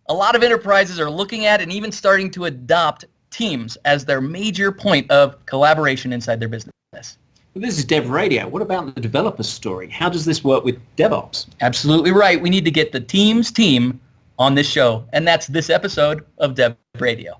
A lot of enterprises are looking at and even starting to adopt Teams as their major point of collaboration inside their business. Well, this is Dev Radio. What about the developer story? How does this work with DevOps? Absolutely right. We need to get the Teams team on this show, and that's this episode of Dev Radio.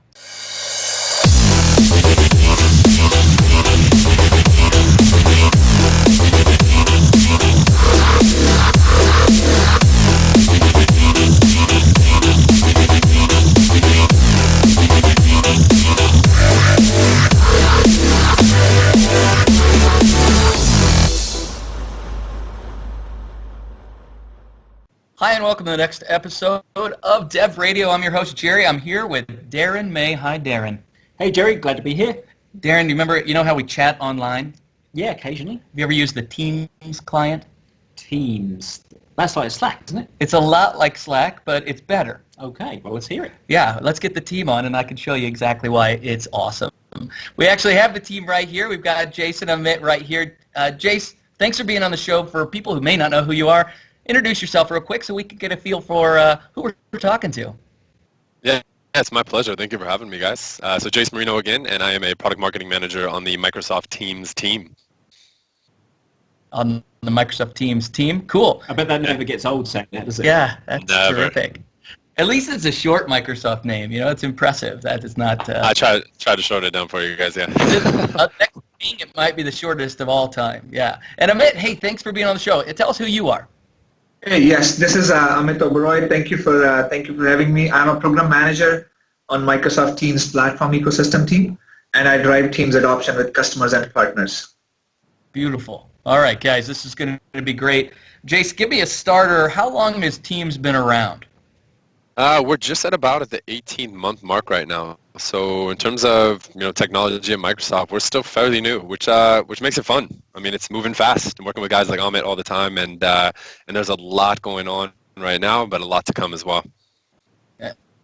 Hi, and welcome to the next episode of Dev Radio. I'm your host, Jerry. I'm here with Daren May. Hi, Daren. Hey, Jerry. Glad to be here. Daren, do you remember, you know how we chat online? Yeah, occasionally. Have you ever used the Teams client? Teams. That's like Slack, isn't it? It's a lot like Slack, but it's better. Okay, well, let's hear it. Yeah, let's get the team on, and I can show you exactly why it's awesome. We actually have the team right here. We've got Jason and Amit right here. Jace, thanks for being on the show. For people who may not know who you are, introduce yourself real quick so we can get a feel for who we're talking to. Yeah, it's my pleasure. Thank you for having me, guys. So Jace Marino again, and I am a product marketing manager on the Microsoft Teams team. On the Microsoft Teams team? Cool. I bet that never gets old saying that, does it? Yeah, that's Never. terrific. At least it's a short Microsoft name. You know, it's impressive. That is not... I tried to shorten it down for you guys, yeah. Next week, it might be the shortest of all time. Yeah. And Amit, hey, thanks for being on the show. Tell us who you are. Hey, yes, this is Amit Oberoi. Thank you for having me. I'm a program manager on Microsoft Teams platform ecosystem team, and I drive Teams adoption with customers and partners. Beautiful. All right, guys, this is going to be great. Jace, give me a starter. How long has Teams been around? We're just at the 18-month mark right now. So in terms of technology at Microsoft, we're still fairly new, which makes it fun. I mean, it's moving fast. I'm working with guys like Amit all the time, and there's a lot going on right now, but a lot to come as well.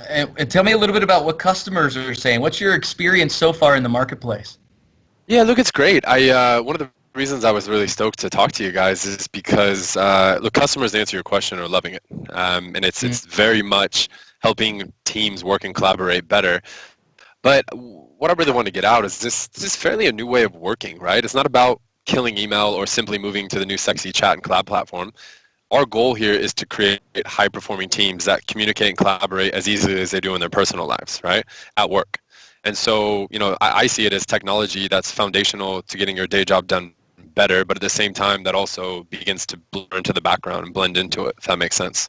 And tell me a little bit about what customers are saying. What's your experience so far in the marketplace? Yeah, look, it's great. One of the reasons I was really stoked to talk to you guys is because look, customers, to answer your question, are loving it, and it's very much helping teams work and collaborate better. But what I really want to get out is this is fairly a new way of working, right? It's not about killing email or simply moving to the new sexy chat and collab platform. Our goal here is to create high-performing teams that communicate and collaborate as easily as they do in their personal lives, right, at work. And so, I see it as technology that's foundational to getting your day job done better, but at the same time, that also begins to blur into the background and blend into it, if that makes sense.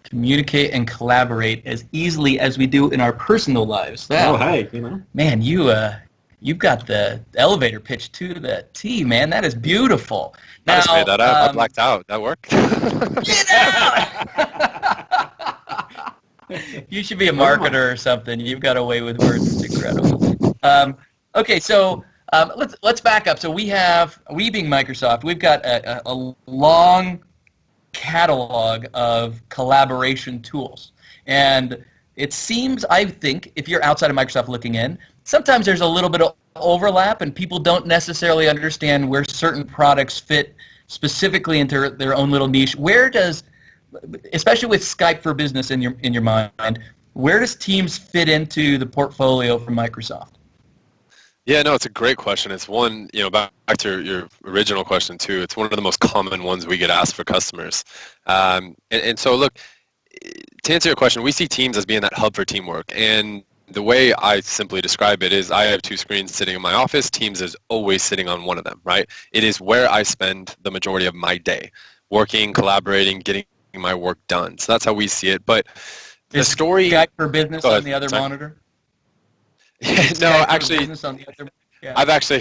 Communicate and collaborate as easily as we do in our personal lives. Wow. Oh, hey, Man, you've got the elevator pitch to the T, man. That is beautiful. Now, I just made that up. I blacked out. That worked. You should be a marketer or something. You've got a way with words. It's incredible. Okay, so let's back up. So we being Microsoft, we've got a long catalog of collaboration tools. And it seems, I think, if you're outside of Microsoft looking in, sometimes there's a little bit of overlap and people don't necessarily understand where certain products fit specifically into their own little niche. Where does, especially with Skype for Business in your mind, where does Teams fit into the portfolio from Microsoft? Yeah, no, it's a great question. It's one, back to your original question too, it's one of the most common ones we get asked for customers. And so look, to answer your question, we see Teams as being that hub for teamwork. And the way I simply describe it is I have two screens sitting in my office. Teams is always sitting on one of them, right? It is where I spend the majority of my day, working, collaborating, getting my work done. So that's how we see it. But the story... Skype for Business on the other monitor? No, actually,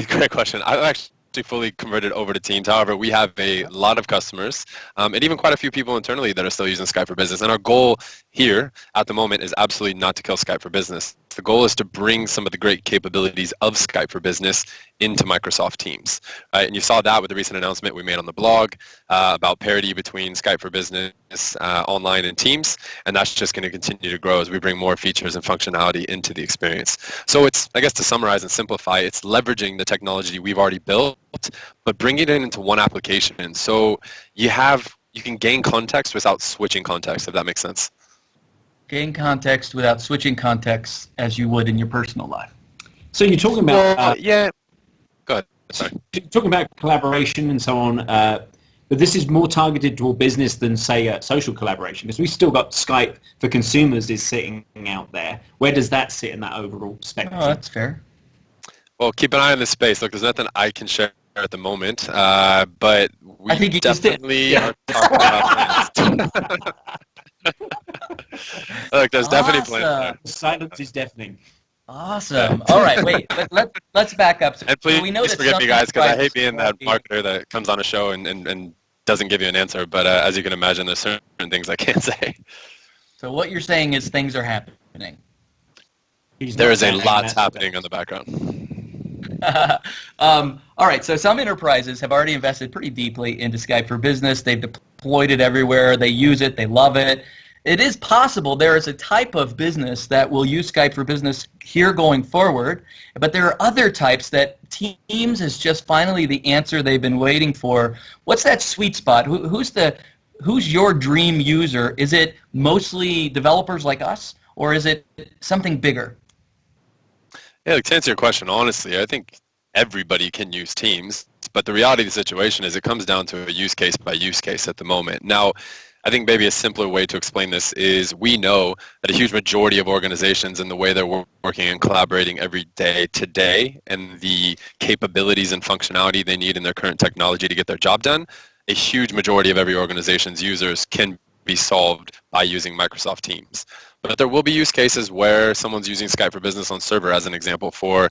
great question. I've actually fully converted over to Teams. However, we have a lot of customers and even quite a few people internally that are still using Skype for Business. And our goal here at the moment is absolutely not to kill Skype for Business. The goal is to bring some of the great capabilities of Skype for Business into Microsoft Teams. Right? And you saw that with the recent announcement we made on the blog about parity between Skype for Business online and Teams. And that's just going to continue to grow as we bring more features and functionality into the experience. So it's, I guess to summarize and simplify, it's leveraging the technology we've already built, but bringing it into one application. So you can gain context without switching context, if that makes sense. gain context without switching contexts as you would in your personal life. So you're talking about yeah. Go ahead. Sorry. Talking about collaboration and so on, but this is more targeted toward business than, say, social collaboration, because we've still got Skype for consumers is sitting out there. Where does that sit in that overall spectrum? Oh, that's fair. Well, keep an eye on this space. Look, there's nothing I can share at the moment, but we I think you definitely are talking about plans. Look, there's definitely plans there. Silence is deafening. Awesome. All right, wait. Let's back up. And please, we know that forgive me, guys, because I hate being that enterprises- marketer that comes on a show and doesn't give you an answer. But as you can imagine, there's certain things I can't say. So what you're saying is things are happening. There is a lot happening on the background. All right, so some enterprises have already invested pretty deeply into Skype for Business. They've deployed it everywhere. They use it. They love it. It is possible there is a type of business that will use Skype for Business here going forward, but there are other types that Teams is just finally the answer they've been waiting for. What's that sweet spot? Who's your dream user? Is it mostly developers like us, or is it something bigger? Yeah, look, to answer your question, honestly, I think everybody can use Teams, but the reality of the situation is it comes down to a use case by use case at the moment. Now, I think maybe a simpler way to explain this is we know that a huge majority of organizations and the way they're working and collaborating every day today and the capabilities and functionality they need in their current technology to get their job done, a huge majority of every organization's users can be solved by using Microsoft Teams. But there will be use cases where someone's using Skype for Business on server, as an example, for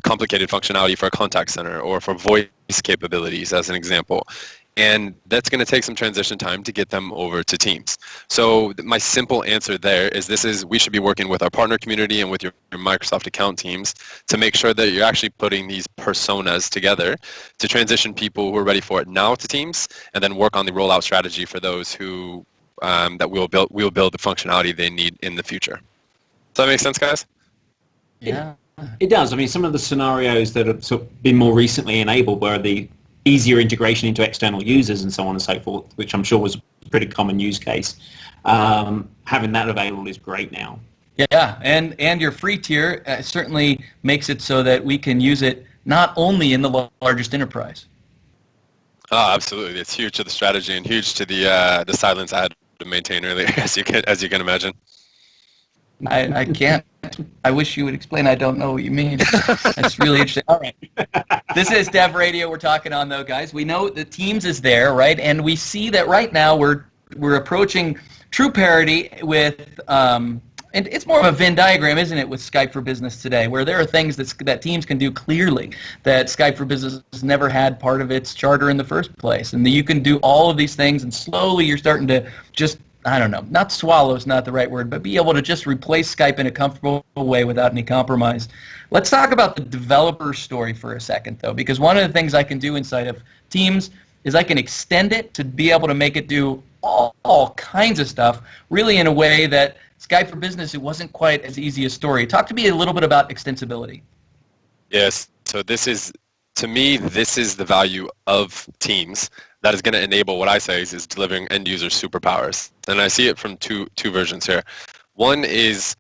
complicated functionality for a contact center or for voice capabilities, as an example. And that's going to take some transition time to get them over to Teams. So my simple answer there is we should be working with our partner community and with your Microsoft account teams to make sure that you're actually putting these personas together to transition people who are ready for it now to Teams, and then work on the rollout strategy for those who that we'll build the functionality they need in the future. Does that make sense, guys? Yeah. It does. I mean, some of the scenarios that have sort of been more recently enabled were the easier integration into external users and so on and so forth, which I'm sure was a pretty common use case. Having that available is great now. Yeah, and your free tier certainly makes it so that we can use it not only in the largest enterprise. Oh, absolutely. It's huge to the strategy and huge to the silence I had to maintain earlier, as you can imagine. I can't. I wish you would explain. I don't know what you mean. That's really interesting. All right. This is Dev Radio we're talking on, though, guys. We know the Teams is there, right? And we see that right now we're approaching true parity with, and it's more of a Venn diagram, isn't it, with Skype for Business today, where there are things that Teams can do clearly that Skype for Business has never had part of its charter in the first place. And you can do all of these things, and slowly you're starting to just, I don't know, not swallow is not the right word, but be able to just replace Skype in a comfortable way without any compromise. Let's talk about the developer story for a second, though, because one of the things I can do inside of Teams is I can extend it to be able to make it do all kinds of stuff, really in a way that Skype for Business, it wasn't quite as easy a story. Talk to me a little bit about extensibility. Yes, so to me, this is the value of Teams that is going to enable what I say is delivering end user superpowers. And I see it from two versions here. One is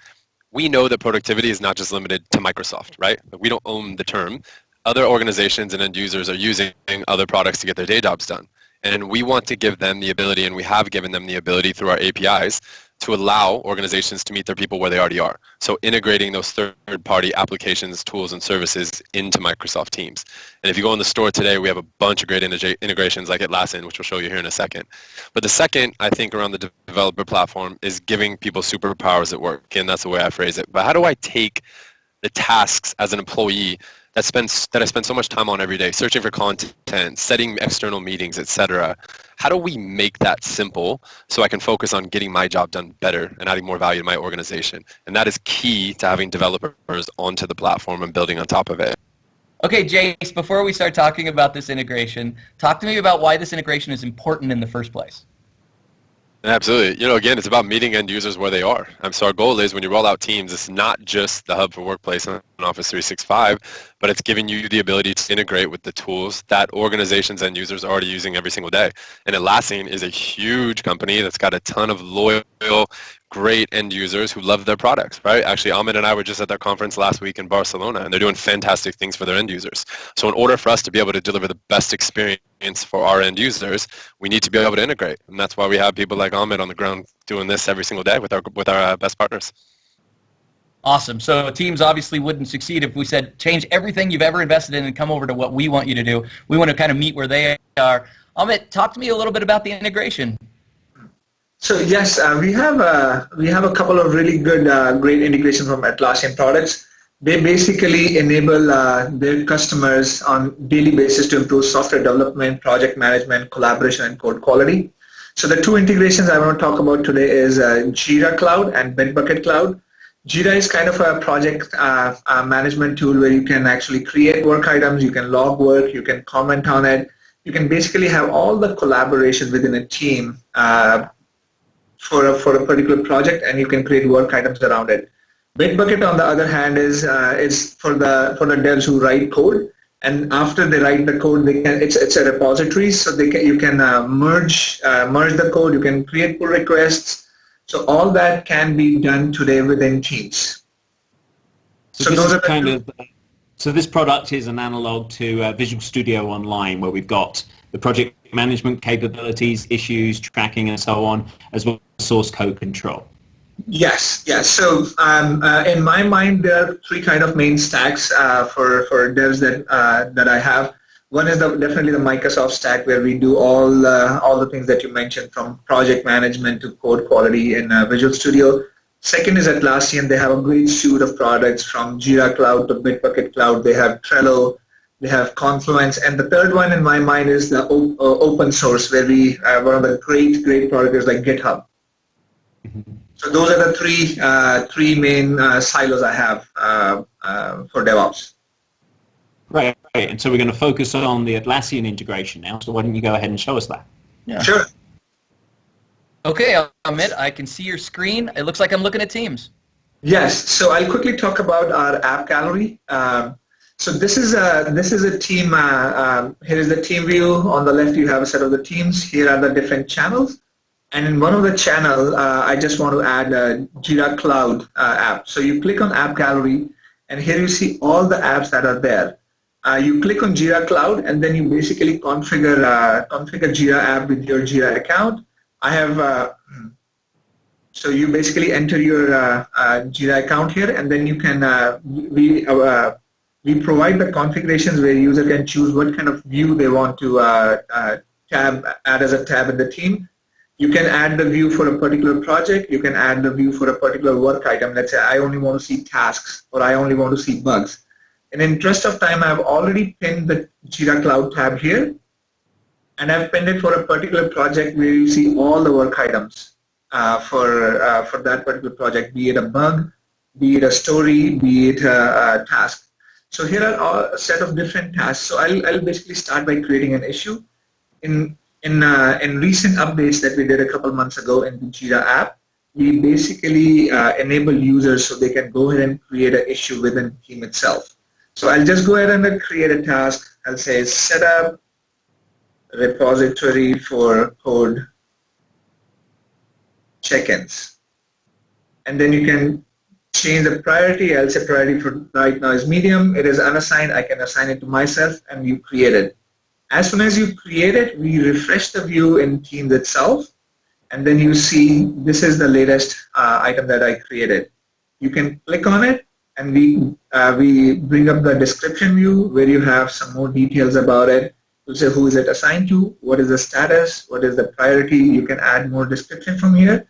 we know that productivity is not just limited to Microsoft, right? We don't own the term. Other organizations and end users are using other products to get their day jobs done. And we want to give them the ability, and we have given them the ability through our APIs to allow organizations to meet their people where they already are. So integrating those third-party applications, tools, and services into Microsoft Teams. And if you go in the store today, we have a bunch of great integrations like Atlassian, which we'll show you here in a second. But the second, I think, around the developer platform is giving people superpowers at work. And that's the way I phrase it. But how do I take the tasks as an employee that I spend so much time on every day, searching for content, setting external meetings, etc. How do we make that simple so I can focus on getting my job done better and adding more value to my organization? And that is key to having developers onto the platform and building on top of it. Okay, Jace, before we start talking about this integration, talk to me about why this integration is important in the first place. Absolutely. Again, it's about meeting end users where they are. So our goal is when you roll out Teams, it's not just the hub for workplace and Office 365, but it's giving you the ability to integrate with the tools that organizations and users are already using every single day. And Atlassian is a huge company that's got a ton of loyal, great end users who love their products, right? Actually, Ahmed and I were just at their conference last week in Barcelona, and they're doing fantastic things for their end users. So in order for us to be able to deliver the best experience for our end users, we need to be able to integrate. And that's why we have people like Ahmed on the ground doing this every single day with our best partners. Awesome. So teams obviously wouldn't succeed if we said change everything you've ever invested in and come over to what we want you to do. We want to kind of meet where they are. Amit, talk to me a little bit about the integration. So yes, we have a couple of really good, great integrations from Atlassian products. They basically enable their customers on daily basis to improve software development, project management, collaboration, and code quality. So the two integrations I want to talk about today is Jira Cloud and Bitbucket Cloud. Jira is kind of a project management tool where you can actually create work items, you can log work, you can comment on it. You can basically have all the collaboration within a team for a particular project, and you can create work items around it. Bitbucket, on the other hand, is for the devs who write code, and after they write the code, it's a repository, so you can merge the code, you can create pull requests. So all that can be done today within Teams. So this product is an analog to Visual Studio Online, where we've got the project management capabilities, issues, tracking, and so on, as well as source code control. Yes. So in my mind, there are three kind of main stacks for devs that I have. One is definitely the Microsoft stack, where we do all the things that you mentioned, from project management to code quality in Visual Studio. Second is Atlassian. They have a great suite of products, from Jira Cloud to Bitbucket Cloud. They have Trello, they have Confluence, and the third one in my mind is the open source, where we one of the great products is like GitHub. Mm-hmm. So those are the three main silos I have for DevOps. Right, and so we're going to focus on the Atlassian integration now, so why don't you go ahead and show us that? Yeah. Sure. Okay, Amit, I can see your screen. It looks like I'm looking at Teams. Yes, so I'll quickly talk about our app gallery. So this is a team, here is the team view. On the left you have a set of the teams. Here are the different channels. And in one of the channel, I just want to add a Jira Cloud app. So you click on app gallery, and here you see all the apps that are there. You click on Jira Cloud, and then you basically configure Jira app with your Jira account. I have so you basically enter your Jira account here, and then you can we provide the configurations where user can choose what kind of view they want to add as a tab in the team. You can add the view for a particular project. You can add the view for a particular work item. Let's say I only want to see tasks, or I only want to see bugs. In interest of time, I've already pinned the Jira Cloud tab here, and I've pinned it for a particular project where you see all the work items for that particular project, be it a bug, be it a story, be it a task. So here are a set of different tasks. So I'll basically start by creating an issue. In recent updates that we did a couple months ago in the Jira app, we basically enable users so they can go ahead and create an issue within the team itself. So I'll just go ahead and create a task. I'll say set up repository for code check-ins. And then you can change the priority. I'll say priority for right now is medium. It is unassigned. I can assign it to myself, and you create it. As soon as you create it, we refresh the view in Teams itself, and then you see this is the latest item that I created. You can click on it, and we bring up the description view where you have some more details about it. You say who is it assigned to, what is the status, what is the priority. You can add more description from here,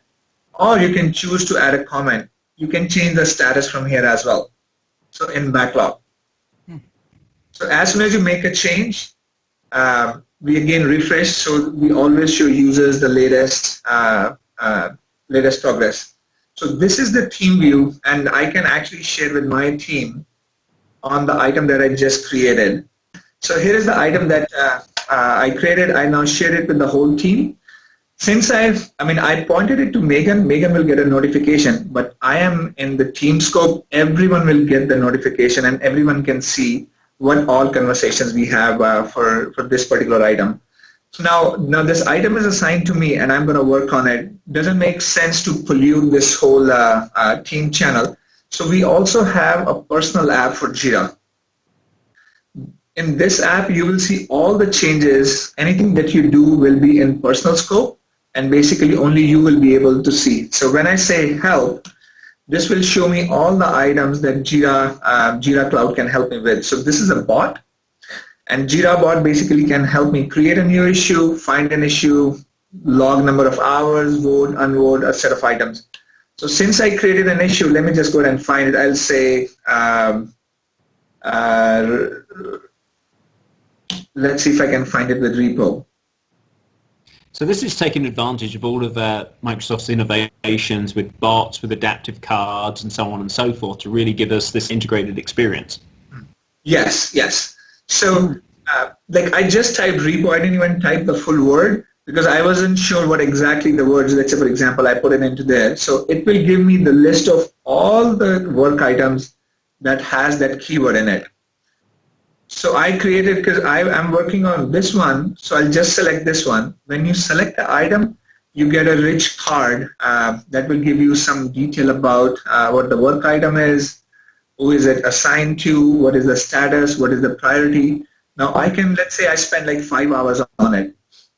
or you can choose to add a comment. You can change the status from here as well. So in backlog. So as soon as you make a change, we again refresh, so we always show users the latest progress. So this is the team view, and I can actually share with my team on the item that I just created. So here is the item that I created. I now share it with the whole team. Since I pointed it to Megan. Megan will get a notification, but I am in the team scope. Everyone will get the notification, and everyone can see what all conversations we have for this particular item. So now this item is assigned to me, and I'm going to work on it. Doesn't make sense to pollute this whole team channel. So we also have a personal app for Jira. In this app, you will see all the changes. Anything that you do will be in personal scope, and basically only you will be able to see. So when I say help, this will show me all the items that Jira Cloud can help me with. So this is a bot, and Jira bot basically can help me create a new issue, find an issue, log number of hours, vote, unvote, a set of items. So since I created an issue, let me just go ahead and find it. I'll say, let's see if I can find it with repo. So this is taking advantage of all of Microsoft's innovations with bots, with adaptive cards, and so on and so forth to really give us this integrated experience. Yes, yes. So like I just typed repo. I didn't even type the full word because I wasn't sure what exactly the words, let's say for example, I put it into there. So it will give me the list of all the work items that has that keyword in it. So I created, because I'm working on this one, so I'll just select this one. When you select the item, you get a rich card that will give you some detail about what the work item is, who is it assigned to, what is the status, what is the priority. Now I can, let's say I spent like 5 hours on it.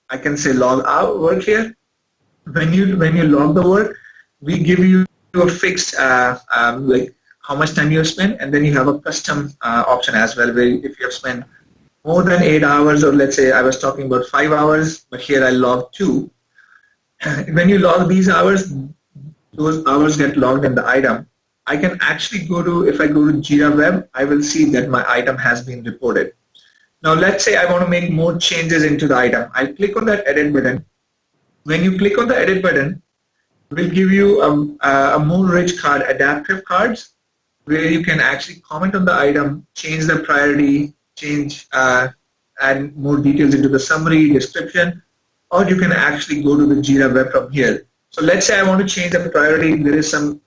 I can say log out work here. When you log the work, we give you a fixed like how much time you have spent, and then you have a custom option as well, where if you have spent more than 8 hours, or let's say I was talking about 5 hours, but here I logged 2. When you log these hours, those hours get logged in the item. I can actually go to, if I go to Jira Web, I will see that my item has been reported. Now let's say I want to make more changes into the item. I click on that edit button. When you click on the edit button, it will give you a more rich card, adaptive cards, where you can actually comment on the item, change the priority, add more details into the summary, description, or you can actually go to the Jira Web from here. So let's say I want to change the priority. There is some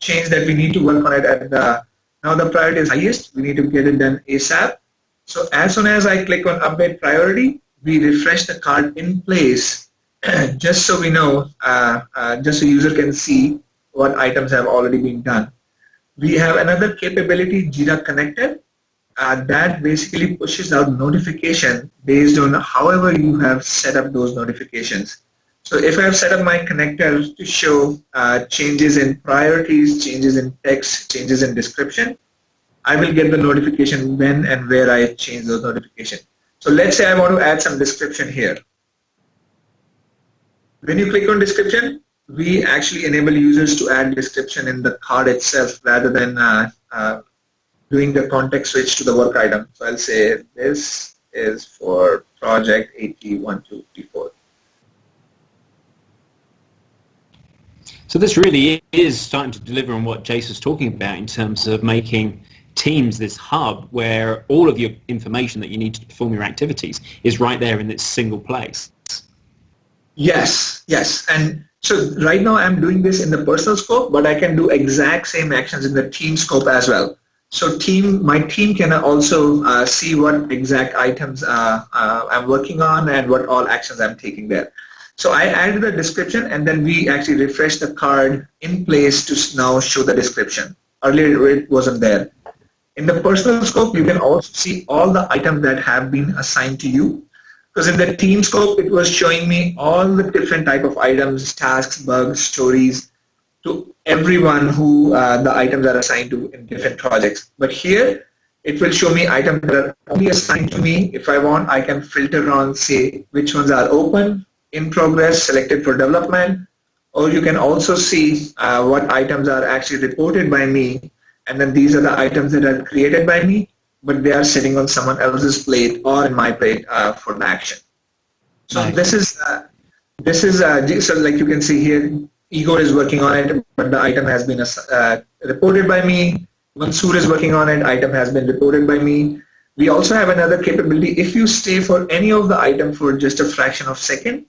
change that we need to work on it. Now the priority is highest. We need to get it done ASAP. So as soon as I click on update priority, we refresh the card in place, just so we know, just so user can see what items have already been done. We have another capability, Jira Connected, that basically pushes out notification based on however you have set up those notifications. So if I have set up my connector to show changes in priorities, changes in text, changes in description, I will get the notification when and where I change those notifications. So let's say I want to add some description here. When you click on description, we actually enable users to add description in the card itself rather than doing the context switch to the work item. So I'll say this is for project 801234. So this really is starting to deliver on what Jace was talking about in terms of making Teams this hub where all of your information that you need to perform your activities is right there in this single place. Yes, yes. And so right now I'm doing this in the personal scope, but I can do exact same actions in the team scope as well. So my team can also see what exact items I'm working on and what all actions I'm taking there. So I added a description, and then we actually refresh the card in place to now show the description. Earlier it wasn't there. In the personal scope, you can also see all the items that have been assigned to you. Because in the team scope, it was showing me all the different type of items, tasks, bugs, stories, to everyone who the items are assigned to in different projects. But here, it will show me items that are only assigned to me. If I want, I can filter on, say, which ones are open, in progress, selected for development, or you can also see what items are actually reported by me, and then these are the items that are created by me, but they are sitting on someone else's plate or in my plate for the action. So nice. This is so like you can see here, Igor is working on it, but the item has been reported by me. Mansoor is working on it, item has been reported by me. We also have another capability. If you stay for any of the item for just a fraction of a second,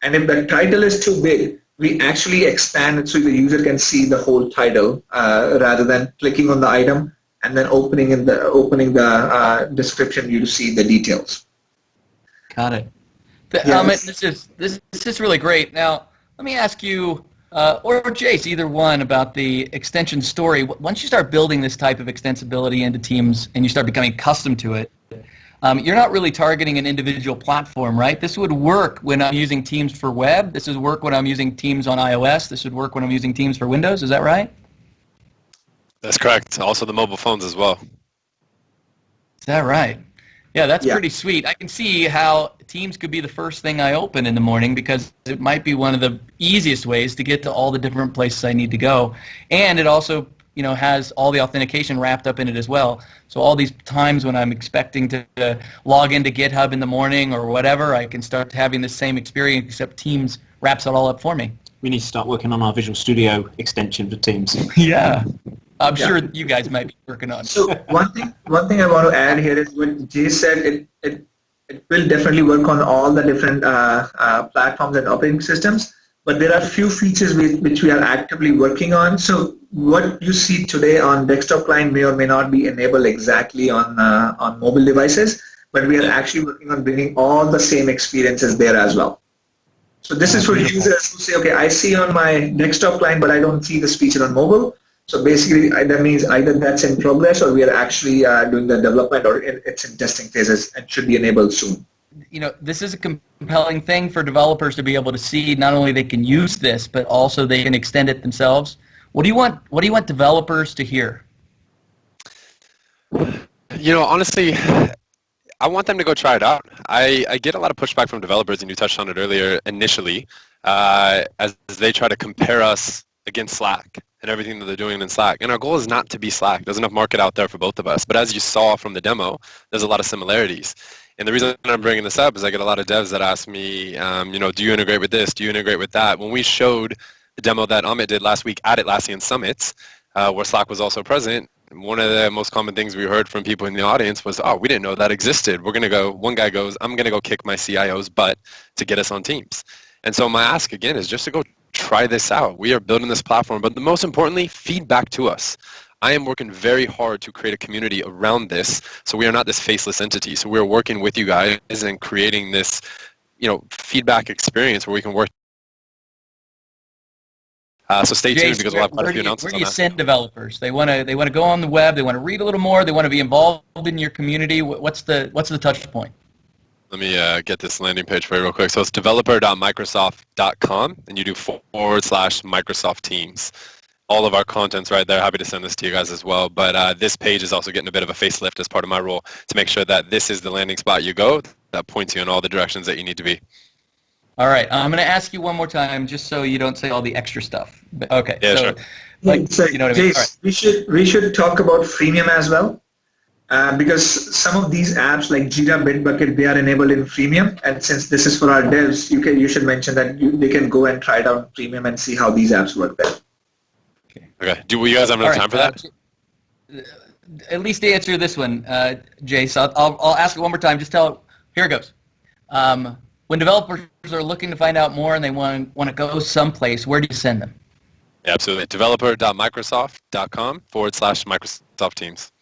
And if the title is too big, we actually expand it so the user can see the whole title rather than clicking on the item and then opening the description you to see the details. Got it. Yes. This is really great. Now, let me ask you, or Jace, either one, about the extension story. Once you start building this type of extensibility into Teams and you start becoming accustomed to it, you're not really targeting an individual platform, right? This would work when I'm using Teams for web. This would work when I'm using Teams on iOS. This would work when I'm using Teams for Windows. Is that right? That's correct. Also the mobile phones as well. Is that right? Yeah, that's pretty sweet. I can see how Teams could be the first thing I open in the morning because it might be one of the easiest ways to get to all the different places I need to go. And it also, has all the authentication wrapped up in it as well. So all these times when I'm expecting to log into GitHub in the morning or whatever, I can start having the same experience except Teams wraps it all up for me. We need to start working on our Visual Studio extension for Teams. Yeah. I'm sure you guys might be working on it. So one thing I want to add here is what Jay said. It will definitely work on all the different platforms and operating systems. But there are a few features which we are actively working on. So what you see today on desktop client may or may not be enabled exactly on mobile devices. But we are actually working on bringing all the same experiences there as well. So this is for users who say, okay, I see on my desktop client, but I don't see this feature on mobile. So basically, that means either that's in progress or we are actually doing the development or it's in testing phases and should be enabled soon. This is a compelling thing for developers to be able to see. Not only they can use this, but also they can extend it themselves. What do you want developers to hear? Honestly, I want them to go try it out. I get a lot of pushback from developers, and you touched on it earlier initially, as they try to compare us against Slack and everything that they're doing in Slack. And our goal is not to be Slack. There's enough market out there for both of us. But as you saw from the demo, there's a lot of similarities. And the reason I'm bringing this up is I get a lot of devs that ask me, do you integrate with this? Do you integrate with that? When we showed the demo that Amit did last week at Atlassian Summit, where Slack was also present, one of the most common things we heard from people in the audience was, we didn't know that existed. One guy goes, I'm going to go kick my CIO's butt to get us on Teams. And so my ask again is just to go try this out. We are building this platform, but the most importantly, feedback to us. I am working very hard to create a community around this, so we are not this faceless entity. So we're working with you guys and creating this, feedback experience where we can work. So stay tuned because we'll have quite a few announcements on that. Where do you send developers? They want to go on the web. They want to read a little more. They want to be involved in your community. What's the touch point? Let me get this landing page for you real quick. So it's developer.microsoft.com, and you do /Microsoft Teams. All of our content's right there. Happy to send this to you guys as well. But this page is also getting a bit of a facelift as part of my role to make sure that this is the landing spot you go that points you in all the directions that you need to be. All right. I'm going to ask you one more time just so you don't say all the extra stuff. Okay. Yeah, so, sure. You know what I mean? Jace, right. we should talk about freemium as well. Because some of these apps like Jira, Bitbucket, they are enabled in freemium, and since this is for our devs, you should mention that they can go and try it out in premium and see how these apps work there. Okay. Do you guys have enough time for that? At least to answer this one, Jace, I'll ask it one more time. Just tell. Here it goes. When developers are looking to find out more and they want to go someplace, where do you send them? Yeah, absolutely. Developer.microsoft.com /Microsoft Teams.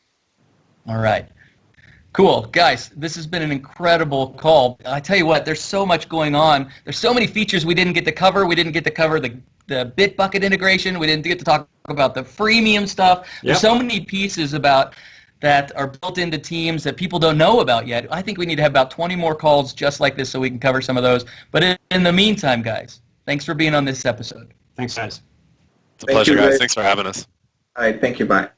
All right. Cool. Guys, this has been an incredible call. I tell you what, there's so much going on. There's so many features we didn't get to cover. We didn't get to cover the Bitbucket integration. We didn't get to talk about the freemium stuff. Yep. There's so many pieces about that are built into Teams that people don't know about yet. I think we need to have about 20 more calls just like this so we can cover some of those. But in the meantime, guys, thanks for being on this episode. Thanks, guys. It's a pleasure, guys. Thanks for having us. All right. Thank you. Bye.